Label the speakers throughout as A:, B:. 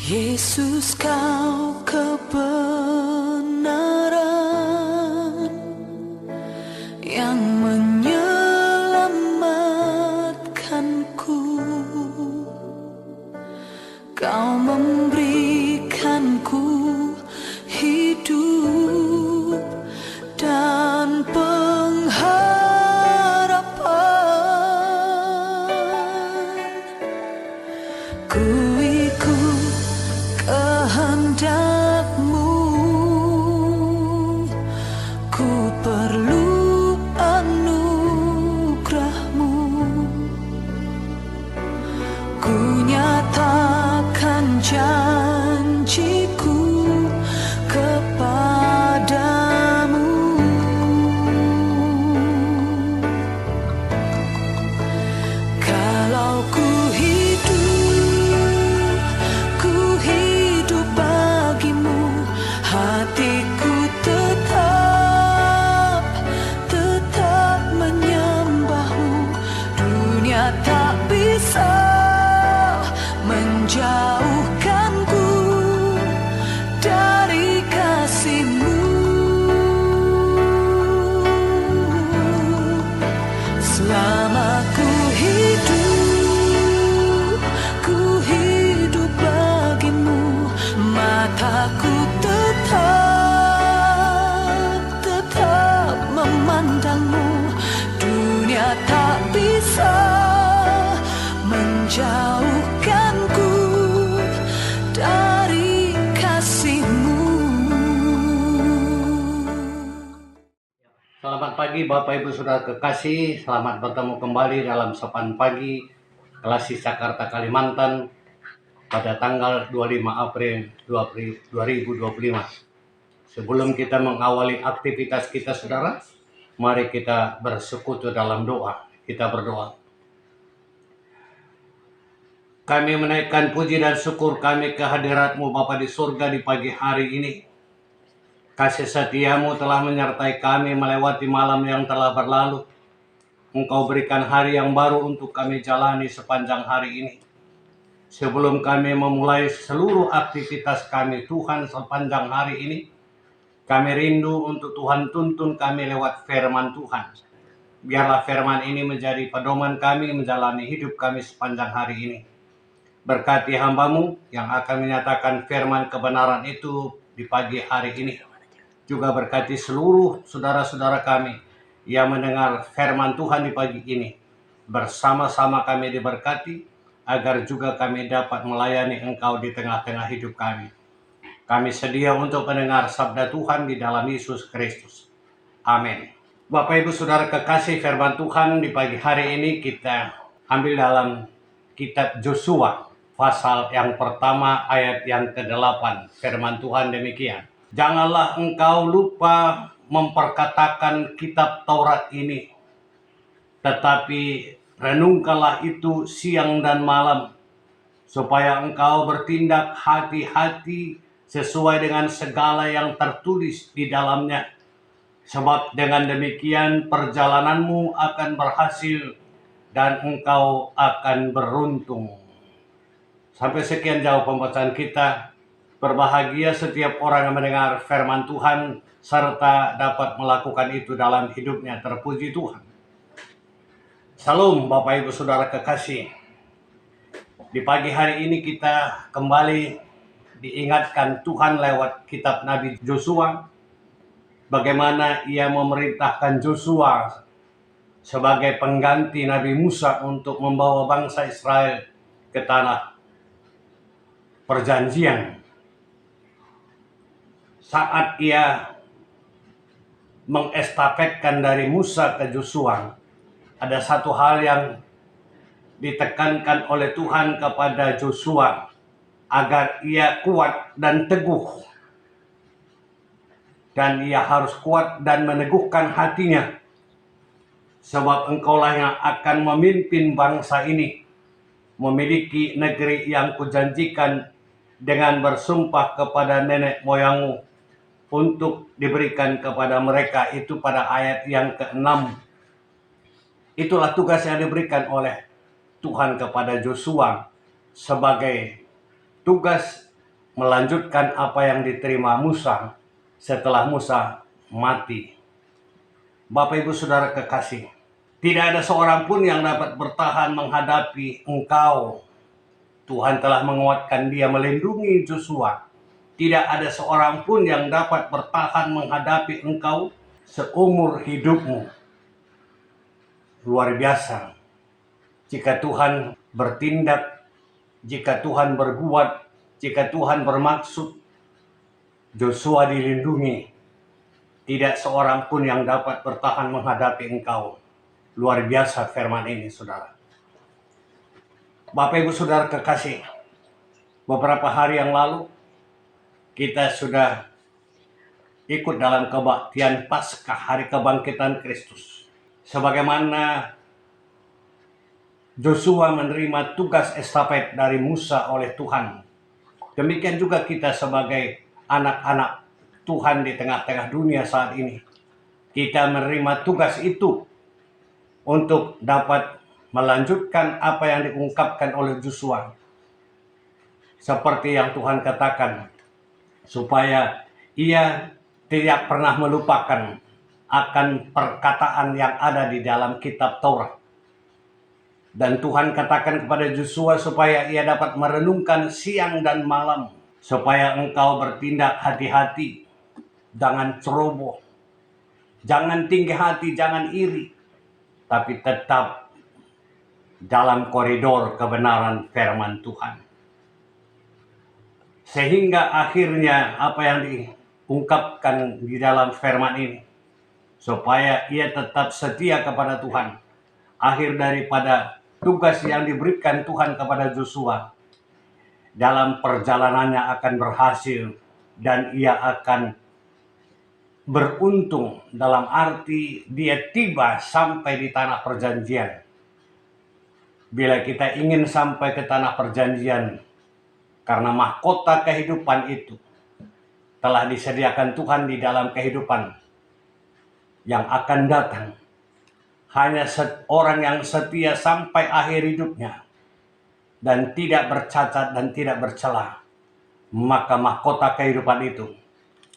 A: Yesus, kau kebenaran yang menyelamatkanku. Kau memberikanku hidup dan pengharapan. Ku ikut kehendak-Mu, ku perlu anugerah-Mu. Ku nyatakan janjiku kepadamu. Kalau ku hidup bagimu, hatiku tetap menyembah-Mu. Dunia tak bisa menjauhkanku dari kasih-Mu. Selama ku hidup bagimu, mataku tetap memandang-Mu. Dunia tak bisa menjauhkanku dari kasih-Mu.
B: Selamat pagi Bapak Ibu Saudara kekasih, selamat bertemu kembali dalam Sopan Pagi kelas Jakarta Kalimantan pada tanggal 25 April 2025. Sebelum kita mengawali aktivitas kita saudara, mari kita bersekutu dalam doa. Kita berdoa. Kami menaikkan puji dan syukur kami ke hadirat-Mu Bapa di surga di pagi hari ini. Kasih setia-Mu telah menyertai kami melewati malam yang telah berlalu. Engkau berikan hari yang baru untuk kami jalani sepanjang hari ini. Sebelum kami memulai seluruh aktivitas kami Tuhan sepanjang hari ini, kami rindu untuk Tuhan tuntun kami lewat firman Tuhan. Biarlah firman ini menjadi pedoman kami menjalani hidup kami sepanjang hari ini. Berkati hamba-Mu yang akan menyatakan firman kebenaran itu di pagi hari ini. Juga berkati seluruh saudara-saudara kami yang mendengar firman Tuhan di pagi ini. Bersama-sama kami diberkati, agar juga kami dapat melayani Engkau di tengah-tengah hidup kami. Kami sedia untuk mendengar sabda Tuhan di dalam Yesus Kristus. Amin. Bapak Ibu Saudara kekasih, firman Tuhan di pagi hari ini kita ambil dalam kitab Yosua, pasal yang pertama ayat yang ke-8. Firman Tuhan demikian. Janganlah engkau lupa memperkatakan kitab Taurat ini, tetapi renungkanlah itu siang dan malam, supaya engkau bertindak hati-hati sesuai dengan segala yang tertulis di dalamnya. Sebab dengan demikian perjalananmu akan berhasil dan engkau akan beruntung. Sampai sekian jauh pembacaan kita. Berbahagia setiap orang yang mendengar firman Tuhan serta dapat melakukan itu dalam hidupnya. Terpuji Tuhan. Salam Bapak Ibu Saudara kekasih. Di pagi hari ini kita kembali diingatkan Tuhan lewat kitab Nabi Yosua, bagaimana ia memerintahkan Yosua sebagai pengganti Nabi Musa untuk membawa bangsa Israel ke tanah perjanjian. Saat ia mengestafetkan dari Musa ke Yosua, ada satu hal yang ditekankan oleh Tuhan kepada Yosua, agar ia kuat dan teguh. Dan ia harus kuat dan meneguhkan hatinya. Sebab engkaulah yang akan memimpin bangsa ini memiliki negeri yang kujanjikan dengan bersumpah kepada nenek moyangmu untuk diberikan kepada mereka. Itu pada ayat yang ke-6. Itulah tugas yang diberikan oleh Tuhan kepada Yosua sebagai tugas melanjutkan apa yang diterima Musa setelah Musa mati. Bapak Ibu Saudara kekasih, tidak ada seorang pun yang dapat bertahan menghadapi engkau. Tuhan telah menguatkan dia melindungi Joshua. Tidak ada seorang pun yang dapat bertahan menghadapi engkau seumur hidupmu. Luar biasa. Jika Tuhan bertindak, jika Tuhan berbuat, jika Tuhan bermaksud, Joshua dilindungi. Tidak seorang pun yang dapat bertahan menghadapi engkau. Luar biasa firman ini, saudara. Bapak Ibu Saudara kekasih, beberapa hari yang lalu kita sudah ikut dalam kebaktian Paskah Hari Kebangkitan Kristus. Sebagaimana Joshua menerima tugas estafet dari Musa oleh Tuhan, demikian juga kita sebagai anak-anak Tuhan di tengah-tengah dunia saat ini. Kita menerima tugas itu untuk dapat melanjutkan apa yang diungkapkan oleh Joshua. Seperti yang Tuhan katakan, supaya ia tidak pernah melupakan akan perkataan yang ada di dalam kitab Taurat. Dan Tuhan katakan kepada Joshua supaya ia dapat merenungkan siang dan malam, supaya engkau bertindak hati-hati, jangan ceroboh, jangan tinggi hati, jangan iri, tapi tetap dalam koridor kebenaran firman Tuhan. Sehingga akhirnya apa yang diungkapkan di dalam firman ini, supaya ia tetap setia kepada Tuhan. Akhir daripada tugas yang diberikan Tuhan kepada Joshua, dalam perjalanannya akan berhasil dan ia akan beruntung, dalam arti dia tiba sampai di tanah perjanjian. Bila kita ingin sampai ke tanah perjanjian, karena mahkota kehidupan itu telah disediakan Tuhan di dalam kehidupan yang akan datang. Hanya orang yang setia sampai akhir hidupnya dan tidak bercacat dan tidak bercela, maka mahkota kehidupan itu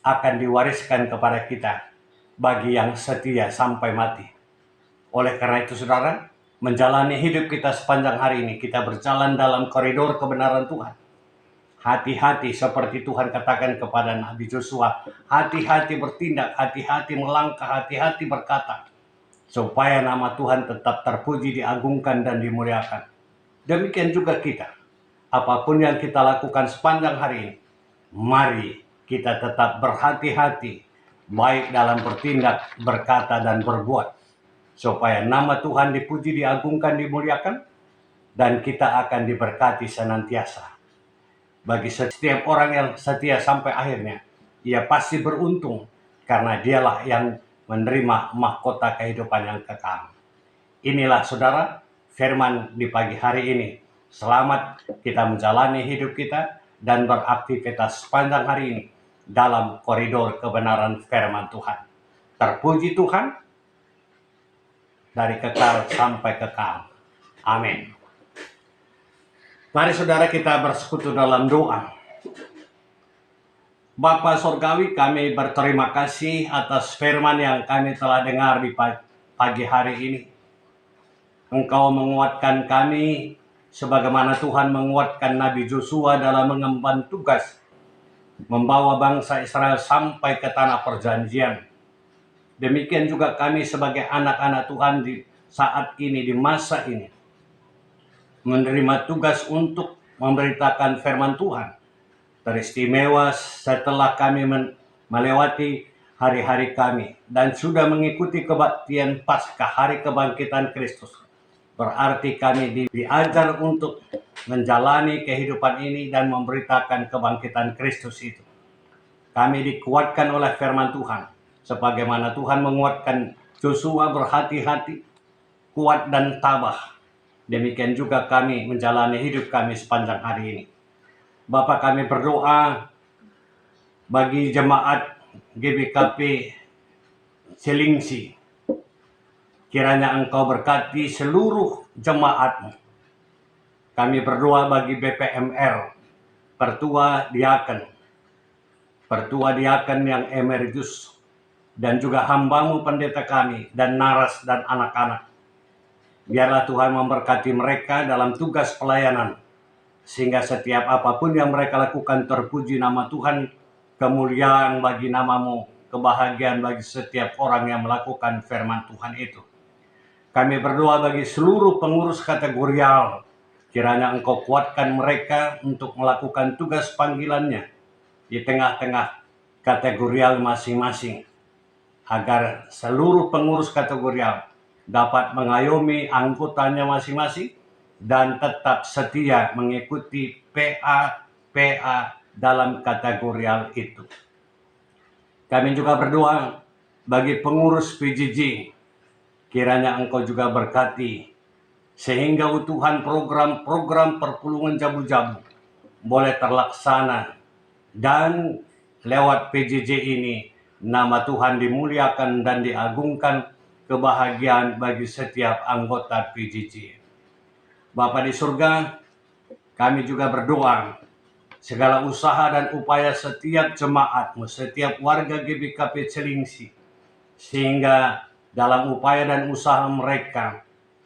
B: akan diwariskan kepada kita bagi yang setia sampai mati. Oleh karena itu saudara, menjalani hidup kita sepanjang hari ini, kita berjalan dalam koridor kebenaran Tuhan. Hati-hati seperti Tuhan katakan kepada Nabi Joshua, hati-hati bertindak, hati-hati melangkah, hati-hati berkata, supaya nama Tuhan tetap terpuji, diagungkan, dan dimuliakan. Demikian juga kita, apapun yang kita lakukan sepanjang hari ini, mari kita tetap berhati-hati, baik dalam bertindak, berkata, dan berbuat, supaya nama Tuhan dipuji, diagungkan, dimuliakan, dan kita akan diberkati senantiasa. Bagi setiap orang yang setia sampai akhirnya, ia pasti beruntung, karena dialah yang menerima mahkota kehidupan yang kekal. Inilah saudara, firman di pagi hari ini. Selamat kita menjalani hidup kita dan beraktivitas sepanjang hari ini dalam koridor kebenaran firman Tuhan. Terpuji Tuhan dari kekal sampai kekal. Amin. Mari saudara kita bersekutu dalam doa. Bapa Sorgawi, kami berterima kasih atas firman yang kami telah dengar di pagi hari ini. Engkau menguatkan kami sebagaimana Tuhan menguatkan Nabi Joshua dalam mengemban tugas membawa bangsa Israel sampai ke tanah perjanjian. Demikian juga kami sebagai anak-anak Tuhan di saat ini, di masa ini, menerima tugas untuk memberitakan firman Tuhan. Teristimewa setelah kami melewati hari-hari kami dan sudah mengikuti kebaktian Paskah Hari Kebangkitan Kristus. Berarti kami diajar untuk menjalani kehidupan ini dan memberitakan kebangkitan Kristus itu. Kami dikuatkan oleh firman Tuhan, sebagaimana Tuhan menguatkan Joshua berhati-hati, kuat dan tabah. Demikian juga kami menjalani hidup kami sepanjang hari ini. Bapa, kami berdoa bagi jemaat GBKP Selingsi. Kiranya Engkau berkati seluruh jemaat-Mu. Kami berdoa bagi BPMR, Pertua diaken yang emeritus, dan juga hambamu pendeta kami, dan naras dan anak-anak. Biarlah Tuhan memberkati mereka dalam tugas pelayanan, sehingga setiap apapun yang mereka lakukan terpuji nama Tuhan, kemuliaan bagi namamu, kebahagiaan bagi setiap orang yang melakukan firman Tuhan itu. Kami berdoa bagi seluruh pengurus kategorial, kiranya Engkau kuatkan mereka untuk melakukan tugas panggilannya di tengah-tengah kategorial masing-masing, agar seluruh pengurus kategorial dapat mengayomi anggotanya masing-masing dan tetap setia mengikuti PA dalam kategorial itu. Kami juga berdoa bagi pengurus PJJ, kiranya Engkau juga berkati sehingga utuhan program-program perpulungan jabu-jabu boleh terlaksana, dan lewat PJJ ini nama Tuhan dimuliakan dan diagungkan, kebahagiaan bagi setiap anggota PJJ. Bapa di surga, kami juga berdoa segala usaha dan upaya setiap jemaatmu, setiap warga GBKP Celingsi, sehingga dalam upaya dan usaha mereka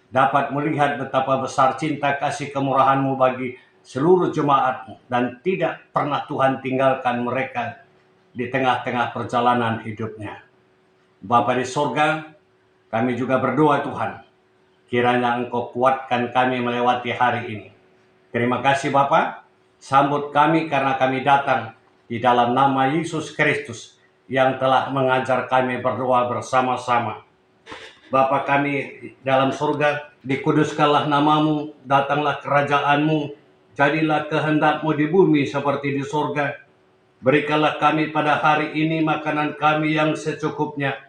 B: dapat melihat betapa besar cinta kasih kemurahan-Mu bagi seluruh jemaat-Mu, dan tidak pernah Tuhan tinggalkan mereka di tengah-tengah perjalanan hidupnya. Bapa di surga, kami juga berdoa Tuhan, kiranya Engkau kuatkan kami melewati hari ini. Terima kasih Bapa, sambut kami karena kami datang di dalam nama Yesus Kristus yang telah mengajar kami berdoa bersama-sama. Bapa kami dalam surga, dikuduskanlah namamu, datanglah kerajaan-Mu, jadilah kehendak-Mu di bumi seperti di surga. Berikanlah kami pada hari ini makanan kami yang secukupnya,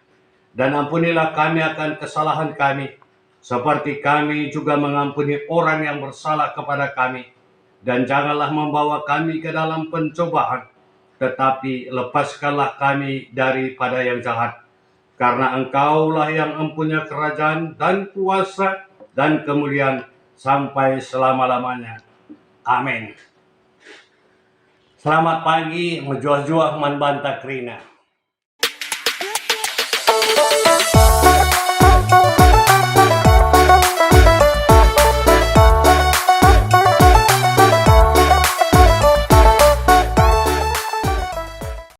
B: dan ampunilah kami akan kesalahan kami, seperti kami juga mengampuni orang yang bersalah kepada kami. Dan janganlah membawa kami ke dalam pencobaan, tetapi lepaskanlah kami daripada yang jahat. Karena Engkaulah yang mempunyai kerajaan dan kuasa dan kemuliaan sampai selama-lamanya. Amin. Selamat pagi, menjuah-juah man banta krina.